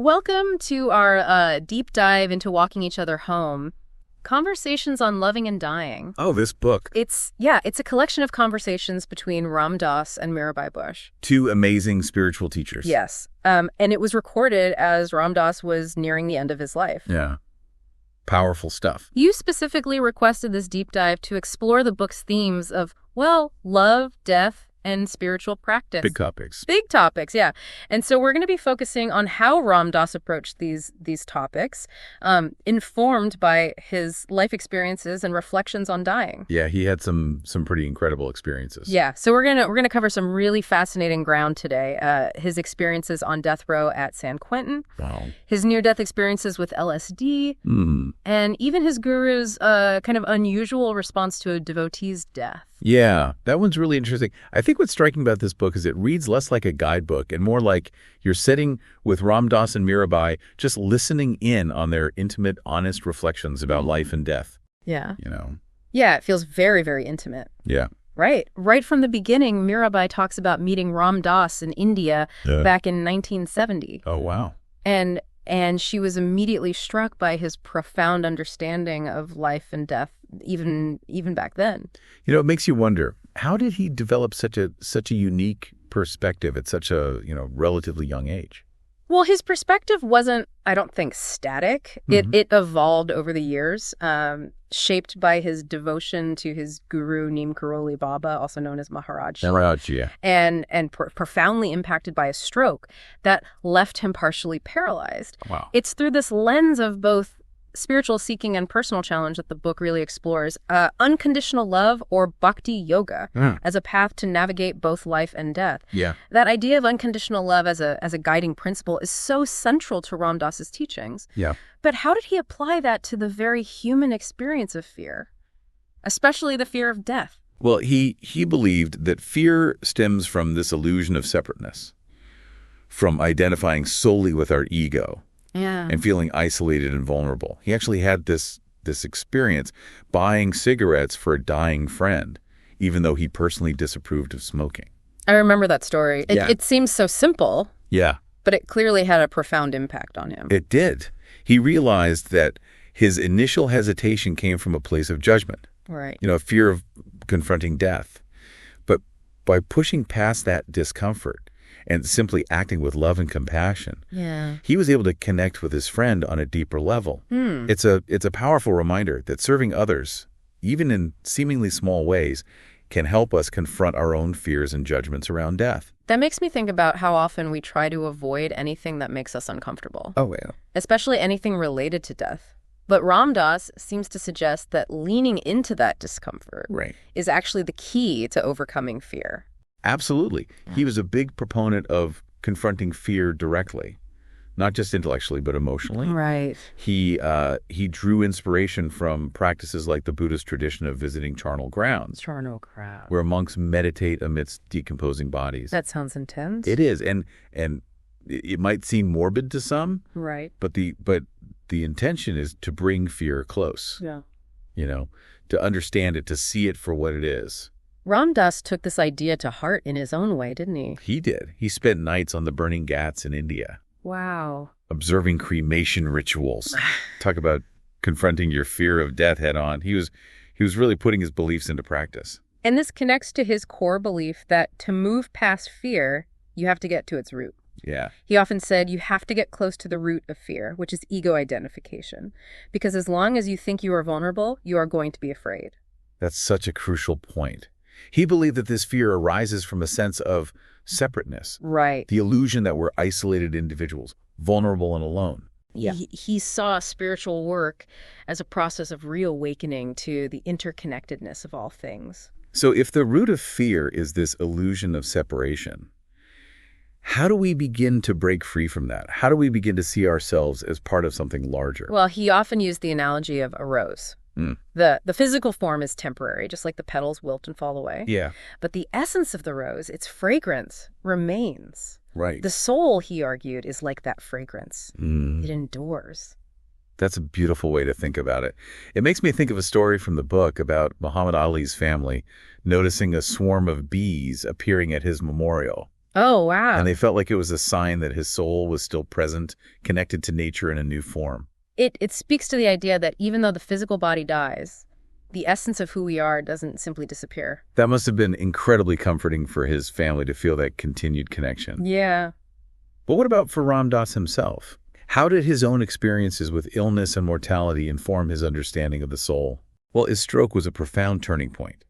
Welcome to our deep dive into walking each other home. Conversations on Loving and Dying. Oh, this book. It's a collection of conversations between Ram Dass and Mirabai Bush. Two amazing spiritual teachers. Yes. And it was recorded as Ram Dass was nearing the end of his life. Yeah. Powerful stuff. You specifically requested this deep dive to explore the book's themes of, well, love, death, and spiritual practice. Big topics. Big topics, yeah. And so we're going to be focusing on how Ram Dass approached these topics, informed by his life experiences and reflections on dying. Yeah, he had some pretty incredible experiences. Yeah, so we're gonna cover some really fascinating ground today. His experiences on death row at San Quentin. Wow. His near-death experiences with LSD. And even his guru's kind of unusual response to a devotee's death. Yeah, that one's really interesting. I think what's striking about this book is it reads less like a guidebook and more like you're sitting with Ram Dass and Mirabai, just listening in on their intimate, honest reflections about life and death. Yeah. You know? Yeah, it feels very, very intimate. Yeah. Right from the beginning, Mirabai talks about meeting Ram Dass in India back in 1970. Oh, wow. And she was immediately struck by his profound understanding of life and death, even back then. You know, it makes you wonder, how did he develop such a unique perspective at such a, relatively young age? Well, his perspective wasn't, I don't think, static. It evolved over the years, shaped by his devotion to his guru, Neem Karoli Baba, also known as Maharaj. Maharaj, yeah. And profoundly impacted by a stroke that left him partially paralyzed. Wow. It's through this lens of both spiritual seeking and personal challenge that the book really explores unconditional love, or bhakti yoga, as a path to navigate both life and death. Yeah. That idea of unconditional love as a guiding principle is so central to Ram Dass's teachings. Yeah. But how did he apply that to the very human experience of fear, especially the fear of death? Well, he believed that fear stems from this illusion of separateness, from identifying solely with our ego. Yeah. And feeling isolated and vulnerable. He actually had this experience buying cigarettes for a dying friend, even though he personally disapproved of smoking. I remember that story. Yeah. It seems so simple. Yeah. But it clearly had a profound impact on him. It did. He realized that his initial hesitation came from a place of judgment. Right. A fear of confronting death. But by pushing past that discomfort and simply acting with love and compassion, he was able to connect with his friend on a deeper level. It's a powerful reminder that serving others, even in seemingly small ways, can help us confront our own fears and judgments around death. That makes me think about how often we try to avoid anything that makes us uncomfortable. Oh, yeah. Especially anything related to death. But Ram Dass seems to suggest that leaning into that discomfort is actually the key to overcoming fear. Absolutely. He was a big proponent of confronting fear directly, not just intellectually, but emotionally. Right. He drew inspiration from practices like the Buddhist tradition of visiting charnel grounds. Charnel grounds. Where monks meditate amidst decomposing bodies. That sounds intense. It is. And it might seem morbid to some. Right. But the intention is to bring fear close. Yeah. To understand it, to see it for what it is. Ram Dass took this idea to heart in his own way, didn't he? He did. He spent nights on the burning ghats in India. Wow. Observing cremation rituals. Talk about confronting your fear of death head on. He was really putting his beliefs into practice. And this connects to his core belief that to move past fear, you have to get to its root. Yeah. He often said you have to get close to the root of fear, which is ego identification. Because as long as you think you are vulnerable, you are going to be afraid. That's such a crucial point. He believed that this fear arises from a sense of separateness. Right. The illusion that we're isolated individuals, vulnerable and alone. Yeah. He saw spiritual work as a process of reawakening to the interconnectedness of all things. So if the root of fear is this illusion of separation, how do we begin to break free from that? How do we begin to see ourselves as part of something larger? Well, he often used the analogy of a rose. The physical form is temporary, just like the petals wilt and fall away. Yeah. But the essence of the rose, its fragrance, remains. Right. The soul, he argued, is like that fragrance. It endures. That's a beautiful way to think about it. It makes me think of a story from the book about Muhammad Ali's family noticing a swarm of bees appearing at his memorial. Oh, wow. And they felt like it was a sign that his soul was still present, connected to nature in a new form. It speaks to the idea that even though the physical body dies, the essence of who we are doesn't simply disappear. That must have been incredibly comforting for his family to feel that continued connection. Yeah. But what about for Ram Dass himself? How did his own experiences with illness and mortality inform his understanding of the soul? Well, his stroke was a profound turning point.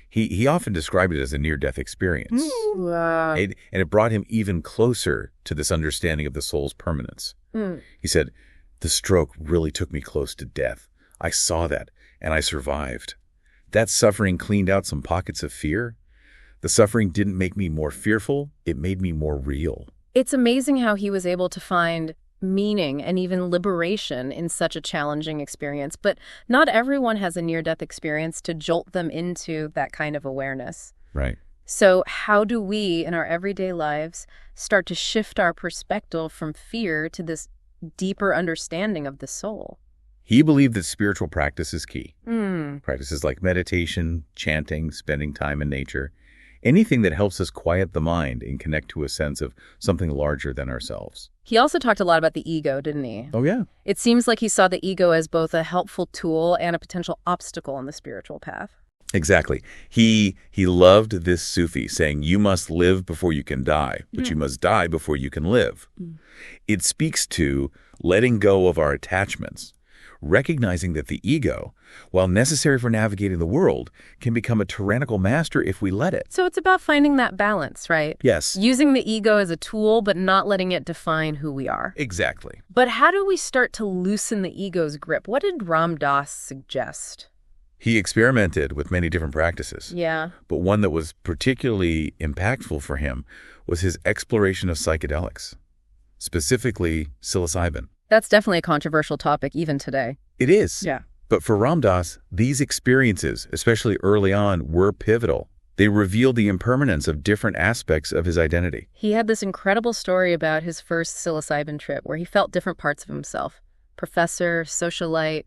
He often described it as a near-death experience. Wow. And it brought him even closer to this understanding of the soul's permanence. He said, "The stroke really took me close to death. I saw that, and I survived. That suffering cleaned out some pockets of fear. The suffering didn't make me more fearful. It made me more real." It's amazing how he was able to find meaning and even liberation in such a challenging experience. But not everyone has a near-death experience to jolt them into that kind of awareness. Right. So how do we, in our everyday lives, start to shift our perspective from fear to this deeper understanding of the soul? He believed that spiritual practice is key. Practices like meditation, chanting, spending time in nature, anything that helps us quiet the mind and connect to a sense of something larger than ourselves. He also talked a lot about the ego, didn't he? Oh, yeah. It seems like he saw the ego as both a helpful tool and a potential obstacle on the spiritual path. Exactly. He loved this Sufi saying, "You must live before you can die, but you must die before you can live." It speaks to letting go of our attachments, recognizing that the ego, while necessary for navigating the world, can become a tyrannical master if we let it. So it's about finding that balance, right? Yes. Using the ego as a tool, but not letting it define who we are. Exactly. But how do we start to loosen the ego's grip? What did Ram Dass suggest? He experimented with many different practices. Yeah. But one that was particularly impactful for him was his exploration of psychedelics, specifically psilocybin. That's definitely a controversial topic even today. It is. Yeah. But for Ram Dass, these experiences, especially early on, were pivotal. They revealed the impermanence of different aspects of his identity. He had this incredible story about his first psilocybin trip where he felt different parts of himself. Professor, socialite,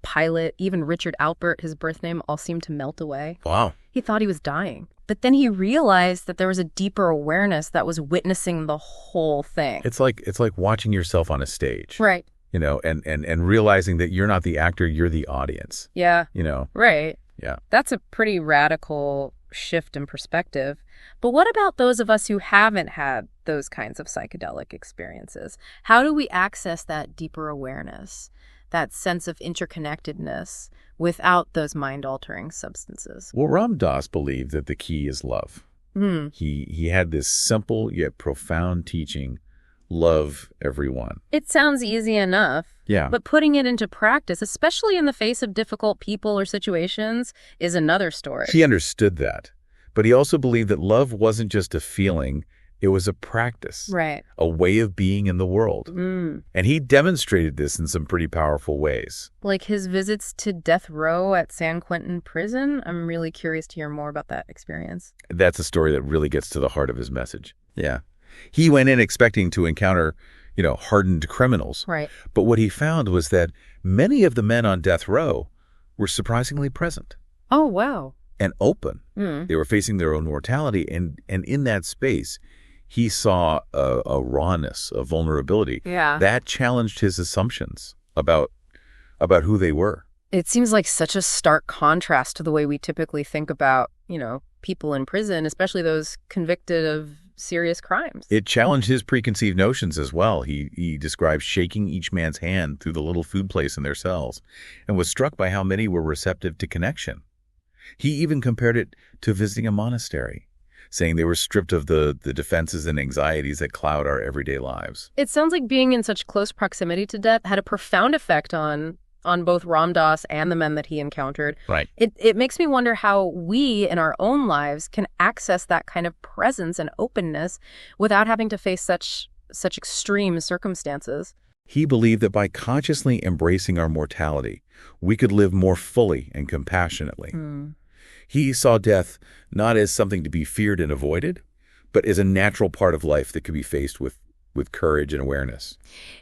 pilot, even Richard Alpert, his birth name, all seemed to melt away. Wow. He thought he was dying. But then he realized that there was a deeper awareness that was witnessing the whole thing. It's like watching yourself on a stage. Right. You know, and realizing that you're not the actor, you're the audience. Yeah. You know. Right. Yeah. That's a pretty radical shift in perspective. But what about those of us who haven't had those kinds of psychedelic experiences? How do we access that deeper awareness, that sense of interconnectedness, without those mind-altering substances? Well, Ram Dass believed that the key is love. He had this simple yet profound teaching, love everyone. It sounds easy enough. Yeah. But putting it into practice, especially in the face of difficult people or situations, is another story. He understood that. But he also believed that love wasn't just a feeling, it was a practice. Right. A way of being in the world. And he demonstrated this in some pretty powerful ways. Like his visits to death row at San Quentin prison? I'm really curious to hear more about that experience. That's a story that really gets to the heart of his message. Yeah. He went in expecting to encounter, hardened criminals. Right. But what he found was that many of the men on death row were surprisingly present. Oh, wow. And open. They were facing their own mortality. And in that space, he saw a rawness, a vulnerability. Yeah. That challenged his assumptions about who they were. It seems like such a stark contrast to the way we typically think about, people in prison, especially those convicted of serious crimes. It challenged his preconceived notions as well. He described shaking each man's hand through the little food place in their cells and was struck by how many were receptive to connection. He even compared it to visiting a monastery, saying they were stripped of the defenses and anxieties that cloud our everyday lives. It sounds like being in such close proximity to death had a profound effect on both Ram Dass and the men that he encountered. Right. It makes me wonder how we in our own lives can access that kind of presence and openness without having to face such extreme circumstances. He believed that by consciously embracing our mortality, we could live more fully and compassionately. He saw death not as something to be feared and avoided, but as a natural part of life that could be faced with courage and awareness.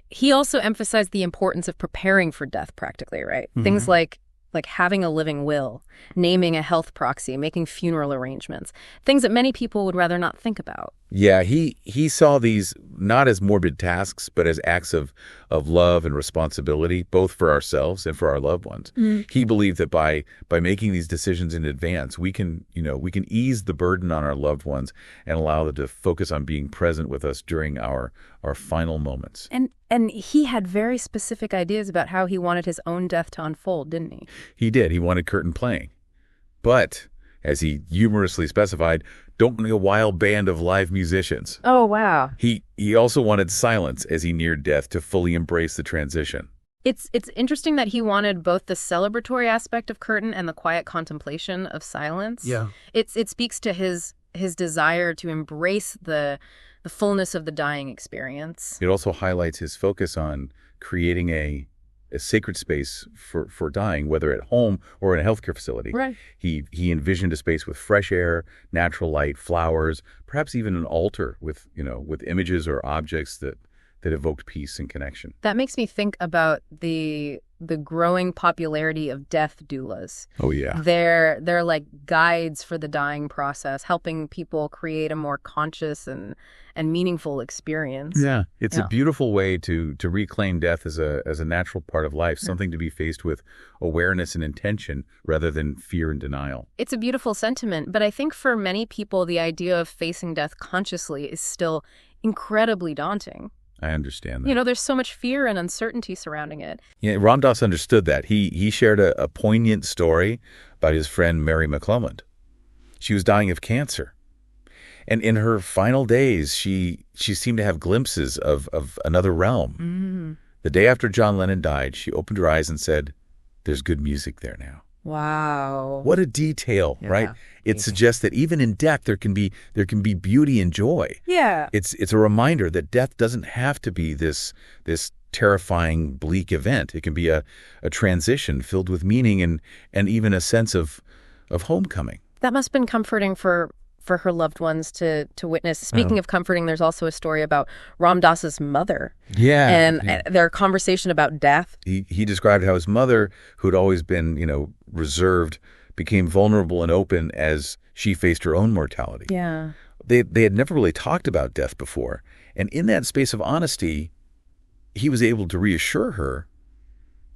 He also emphasized the importance of preparing for death practically, right? Things like like having a living will, naming a health proxy, making funeral arrangements, things that many people would rather not think about. Yeah, he saw these not as morbid tasks, but as acts of love and responsibility, both for ourselves and for our loved ones. He believed that by making these decisions in advance, we can ease the burden on our loved ones and allow them to focus on being present with us during our final moments. And he had very specific ideas about how he wanted his own death to unfold, didn't he? He did. He wanted curtain playing. But, as he humorously specified, don't bring a wild band of live musicians. Oh, wow. He also wanted silence as he neared death to fully embrace the transition. It's interesting that he wanted both the celebratory aspect of curtain and the quiet contemplation of silence. Yeah. It speaks to his desire to embrace the fullness of the dying experience. It also highlights his focus on creating a sacred space for dying, whether at home or in a healthcare facility. Right. He envisioned a space with fresh air, natural light, flowers, perhaps even an altar with images or objects that evoked peace and connection. That makes me think about the growing popularity of death doulas. Oh, yeah. They're like guides for the dying process, helping people create a more conscious and meaningful experience. Yeah. It's a beautiful way to reclaim death as a natural part of life, something to be faced with awareness and intention rather than fear and denial. It's a beautiful sentiment, but I think for many people, the idea of facing death consciously is still incredibly daunting. I understand that. There's so much fear and uncertainty surrounding it. Yeah, Ram Dass understood that. He shared a poignant story about his friend Mary McClelland. She was dying of cancer. And in her final days, she seemed to have glimpses of another realm. The day after John Lennon died, she opened her eyes and said, "There's good music there now." Wow. What a detail, right? It suggests that even in death there can be beauty and joy. Yeah. It's a reminder that death doesn't have to be this terrifying, bleak event. It can be a transition filled with meaning and even a sense of homecoming. That must have been comforting for her loved ones to witness. Speaking of comforting, there's also a story about Ram Dass's mother. Yeah. And their conversation about death. He described how his mother, who'd always been, reserved, became vulnerable and open as she faced her own mortality. Yeah. They had never really talked about death before. And in that space of honesty, he was able to reassure her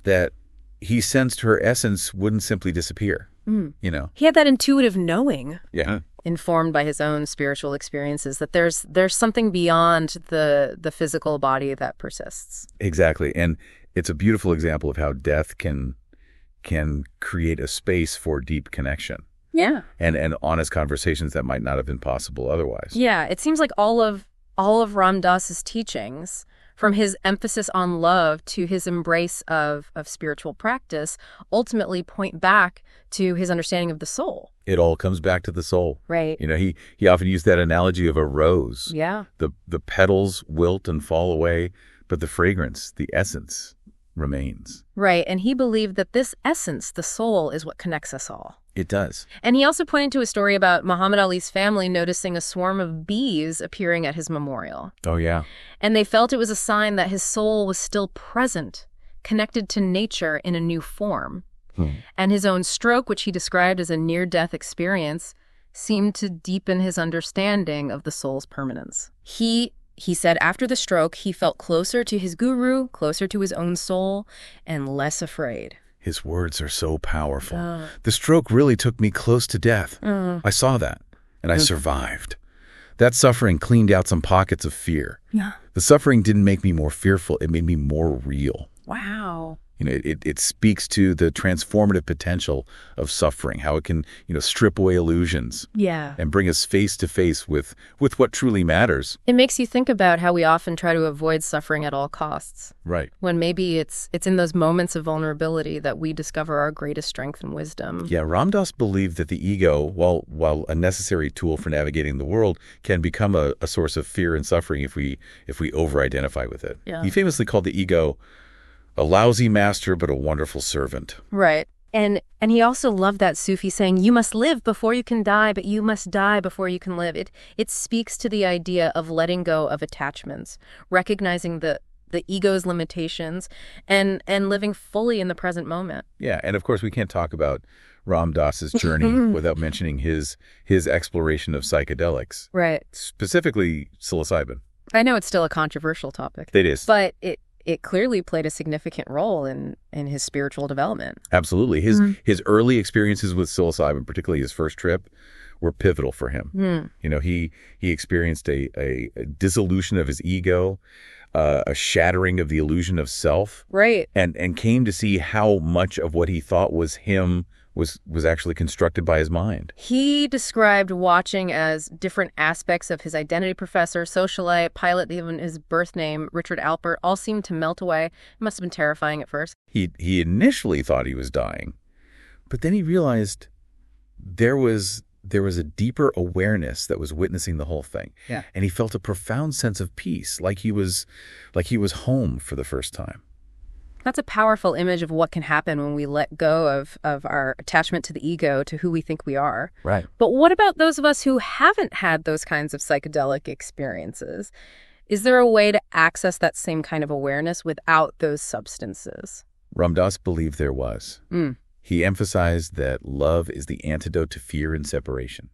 that he sensed her essence wouldn't simply disappear. He had that intuitive knowing. Yeah. Informed by his own spiritual experiences, that there's something beyond the physical body that persists. Exactly. And it's a beautiful example of how death can create a space for deep connection. Yeah. And honest conversations that might not have been possible otherwise. Yeah. It seems like all of Ram Dass's teachings, from his emphasis on love to his embrace of spiritual practice, ultimately point back to his understanding of the soul. It all comes back to the soul. Right. He often used that analogy of a rose. Yeah. The petals wilt and fall away, but the fragrance, the essence, remains. Right. And he believed that this essence, the soul, is what connects us all. It does. And he also pointed to a story about Muhammad Ali's family noticing a swarm of bees appearing at his memorial. Oh, yeah. And they felt it was a sign that his soul was still present, connected to nature in a new form. And his own stroke, which he described as a near-death experience, seemed to deepen his understanding of the soul's permanence. He said after the stroke, he felt closer to his guru, closer to his own soul, and less afraid. His words are so powerful. The stroke really took me close to death. I saw that, and I survived. That suffering cleaned out some pockets of fear. Yeah. The suffering didn't make me more fearful. It made me more real. Wow. It speaks to the transformative potential of suffering, how it can, strip away illusions. Yeah. And bring us face to face with what truly matters. It makes you think about how we often try to avoid suffering at all costs. Right. When maybe it's in those moments of vulnerability that we discover our greatest strength and wisdom. Yeah, Ram Dass believed that the ego, while a necessary tool for navigating the world, can become a source of fear and suffering if we over-identify with it. Yeah. He famously called the ego a lousy master, but a wonderful servant. Right. And he also loved that Sufi saying, you must live before you can die, but you must die before you can live. It speaks to the idea of letting go of attachments, recognizing the the ego's limitations, and living fully in the present moment. Yeah, and of course we can't talk about Ram Dass's journey without mentioning his exploration of psychedelics. Right. Specifically psilocybin. I know it's still a controversial topic. It is. But it clearly played a significant role in his spiritual development. Absolutely. His early experiences with psilocybin, particularly his first trip, were pivotal for him. You know, he experienced a dissolution of his ego, a shattering of the illusion of self. Right. And came to see how much of what he thought was him was actually constructed by his mind. He described watching as different aspects of his identity: professor, socialite, pilot, even his birth name, Richard Alpert, all seemed to melt away. It must have been terrifying at first. He initially thought he was dying, but then he realized there was a deeper awareness that was witnessing the whole thing. Yeah. And he felt a profound sense of peace, like he was home for the first time. That's a powerful image of what can happen when we let go of our attachment to the ego, to who we think we are. Right. But what about those of us who haven't had those kinds of psychedelic experiences? Is there a way to access that same kind of awareness without those substances? Ram Dass believed there was. He emphasized that love is the antidote to fear and separation.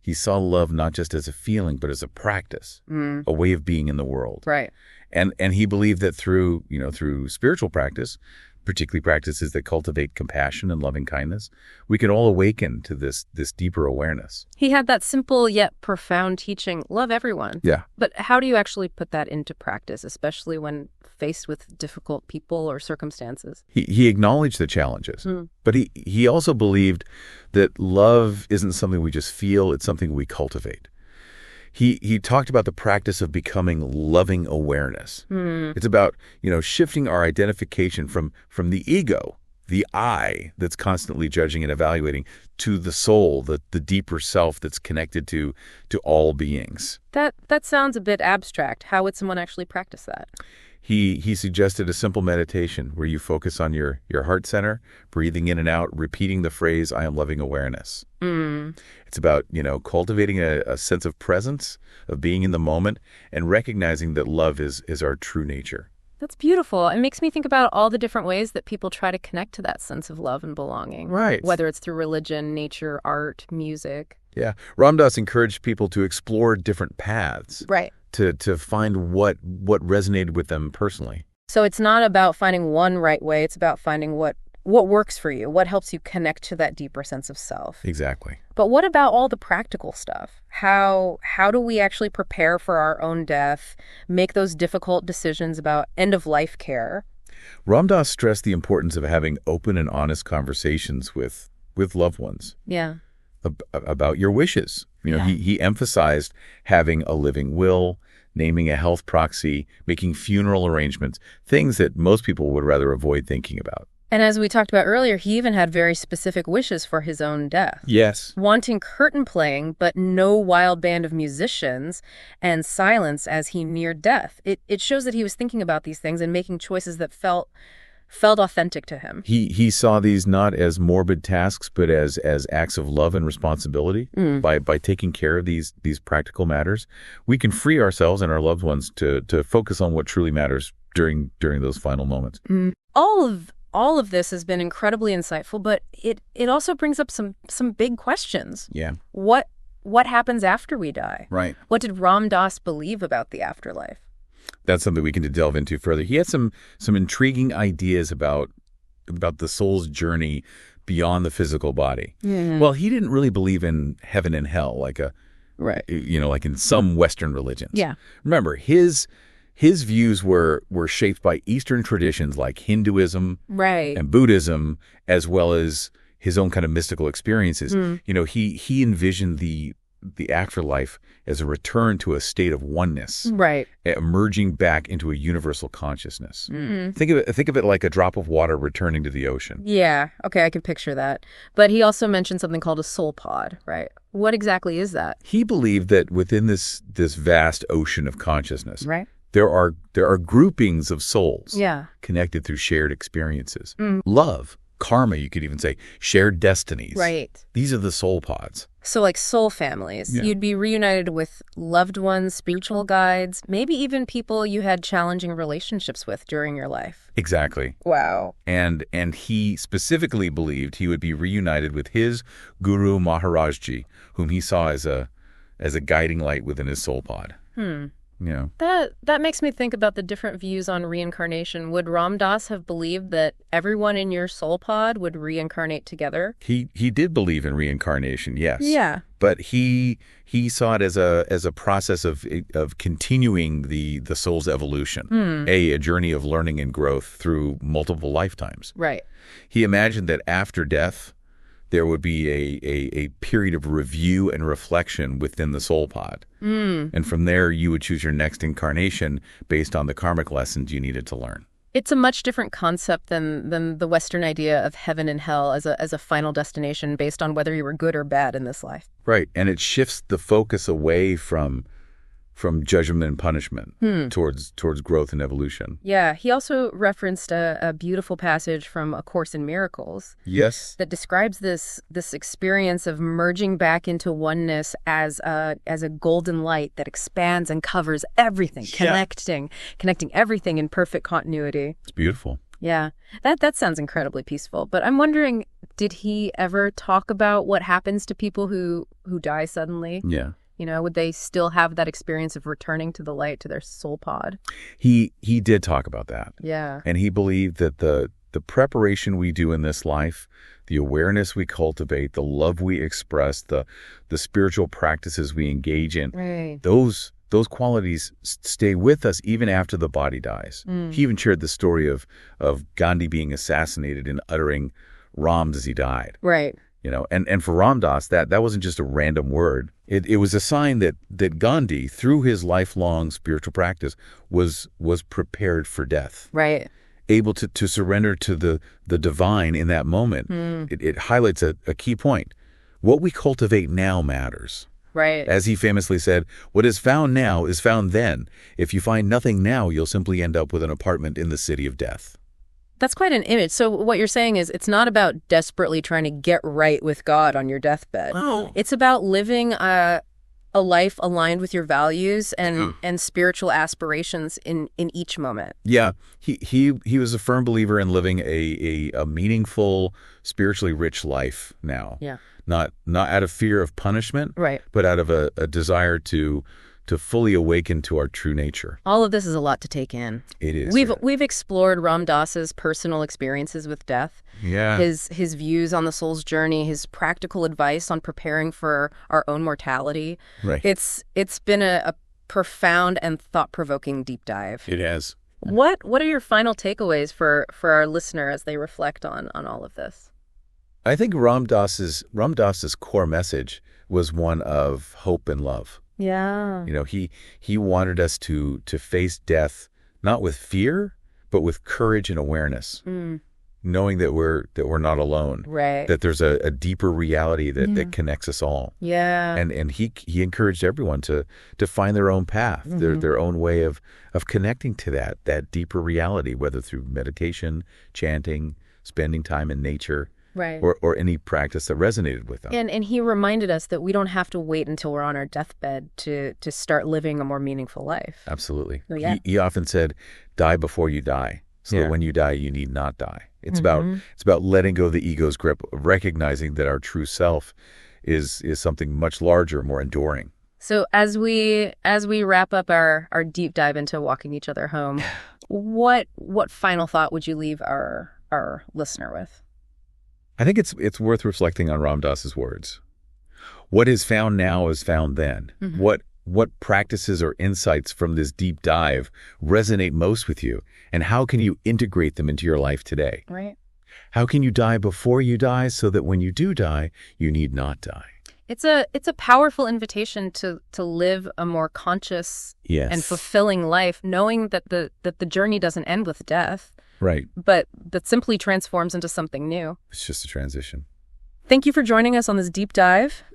He saw love not just as a feeling, but as a practice, a way of being in the world. Right. And he believed that through spiritual practice, particularly practices that cultivate compassion and loving kindness, we can all awaken to this deeper awareness. He had that simple yet profound teaching: love everyone. Yeah. But how do you actually put that into practice, especially when faced with difficult people or circumstances? He acknowledged the challenges, but he also believed that love isn't something we just feel, it's something we cultivate. He talked about the practice of becoming loving awareness. It's about, shifting our identification from the ego, the I that's constantly judging and evaluating, to the soul, the deeper self that's connected to all beings. That sounds a bit abstract. How would someone actually practice that? He suggested a simple meditation where you focus on your heart center, breathing in and out, repeating the phrase, "I am loving awareness." It's about, cultivating a sense of presence, of being in the moment, and recognizing that love is our true nature. That's beautiful. It makes me think about all the different ways that people try to connect to that sense of love and belonging. Right. Whether it's through religion, nature, art, music. Yeah. Ram Dass encouraged people to explore different paths. Right. To find what resonated with them personally. So it's not about finding one right way. It's about finding what works for you, what helps you connect to that deeper sense of self. Exactly. But what about all the practical stuff? How do we actually prepare for our own death, make those difficult decisions about end-of-life care? Ram Dass stressed the importance of having open and honest conversations with loved ones. Yeah. About your wishes. He emphasized having a living will, naming a health proxy, making funeral arrangements, things that most people would rather avoid thinking about. And as we talked about earlier, he even had very specific wishes for his own death. Yes. Wanting curtain playing, but no wild band of musicians, and silence as he neared death. It shows that he was thinking about these things and making choices that felt authentic to him. He saw these not as morbid tasks, but as acts of love and responsibility. By taking care of these practical matters, we can free ourselves and our loved ones to focus on what truly matters during those final moments. All of this has been incredibly insightful, but it also brings up some big questions. Yeah. What happens after we die? Right. What did Ram Dass believe about the afterlife? That's something we can delve into further. He had some intriguing ideas about the soul's journey beyond the physical body. Yeah. Well, he didn't really believe in heaven and hell like like in some Western religions. Yeah. Remember, his views were shaped by Eastern traditions like Hinduism and Buddhism, as well as his own kind of mystical experiences. He envisioned the afterlife as a return to a state of oneness, right, emerging back into a universal consciousness. Think of it like a drop of water returning to the ocean. Yeah, okay, I can picture that. But he also mentioned something called a soul pod, right? What exactly is that? He believed that within this vast ocean of consciousness, right, there are groupings of souls, yeah, connected through shared experiences. Love, karma, you could even say, shared destinies. Right. These are the soul pods. So like soul families, you'd be reunited with loved ones, spiritual guides, maybe even people you had challenging relationships with during your life. Exactly. Wow. And he specifically believed he would be reunited with his guru Maharajji, whom he saw as a guiding light within his soul pod. Yeah. That makes me think about the different views on reincarnation. Would Ram Dass have believed that everyone in your soul pod would reincarnate together? He did believe in reincarnation, yes. Yeah. But he saw it as a process of continuing the soul's evolution, a journey of learning and growth through multiple lifetimes. Right. He imagined that after death, there would be a period of review and reflection within the soul pod. And from there, you would choose your next incarnation based on the karmic lessons you needed to learn. It's a much different concept than the Western idea of heaven and hell as a final destination based on whether you were good or bad in this life. Right. And it shifts the focus away from judgment and punishment towards growth and evolution. Yeah. He also referenced a beautiful passage from A Course in Miracles. Yes. That describes this experience of merging back into oneness as a golden light that expands and covers everything, connecting everything in perfect continuity. It's beautiful. Yeah. That sounds incredibly peaceful. But I'm wondering, did he ever talk about what happens to people who die suddenly? Yeah. You know, would they still have that experience of returning to the light, to their soul pod? He did talk about that. Yeah. And he believed that the preparation we do in this life, the awareness we cultivate, the love we express, the spiritual practices we engage in, right. those qualities stay with us even after the body dies. He even shared the story of Gandhi being assassinated and uttering Rams as he died. Right. You know, and for Ram Dass, that wasn't just a random word. It was a sign that Gandhi, through his lifelong spiritual practice, was prepared for death. Right. Able to surrender to the divine in that moment. It highlights a key point. What we cultivate now matters. Right. As he famously said, what is found now is found then. If you find nothing now, you'll simply end up with an apartment in the city of death. That's quite an image. So what you're saying is it's not about desperately trying to get right with God on your deathbed. Oh. It's about living a life aligned with your values and spiritual aspirations in each moment. Yeah. He was a firm believer in living a meaningful, spiritually rich life now. Yeah. Not out of fear of punishment, right, but out of a desire to fully awaken to our true nature. All of this is a lot to take in. It is. We've explored Ram Dass's personal experiences with death. Yeah. His views on the soul's journey, his practical advice on preparing for our own mortality. Right. It's been a profound and thought-provoking deep dive. It has. What are your final takeaways for our listener as they reflect on all of this? I think Ram Dass's core message was one of hope and love. Yeah. You know, he wanted us to face death not with fear, but with courage and awareness, knowing that we're not alone. Right. That there's a deeper reality that connects us all. Yeah. And he encouraged everyone to find their own path, their own way of connecting to that deeper reality, whether through meditation, chanting, spending time in nature. Right. Or any practice that resonated with them. And he reminded us that we don't have to wait until we're on our deathbed to start living a more meaningful life. Absolutely. Oh, yeah. He often said, die before you die, so that when you die, you need not die. It's about letting go of the ego's grip, recognizing that our true self is something much larger, more enduring. So as we wrap up our deep dive into walking each other home, what final thought would you leave our listener with? I think it's worth reflecting on Ram Dass's words. What is found now is found then. What practices or insights from this deep dive resonate most with you, and how can you integrate them into your life today? Right. How can you die before you die so that when you do die, you need not die? It's a powerful invitation to live a more conscious and fulfilling life, knowing that the journey doesn't end with death. Right. But that simply transforms into something new. It's just a transition. Thank you for joining us on this deep dive.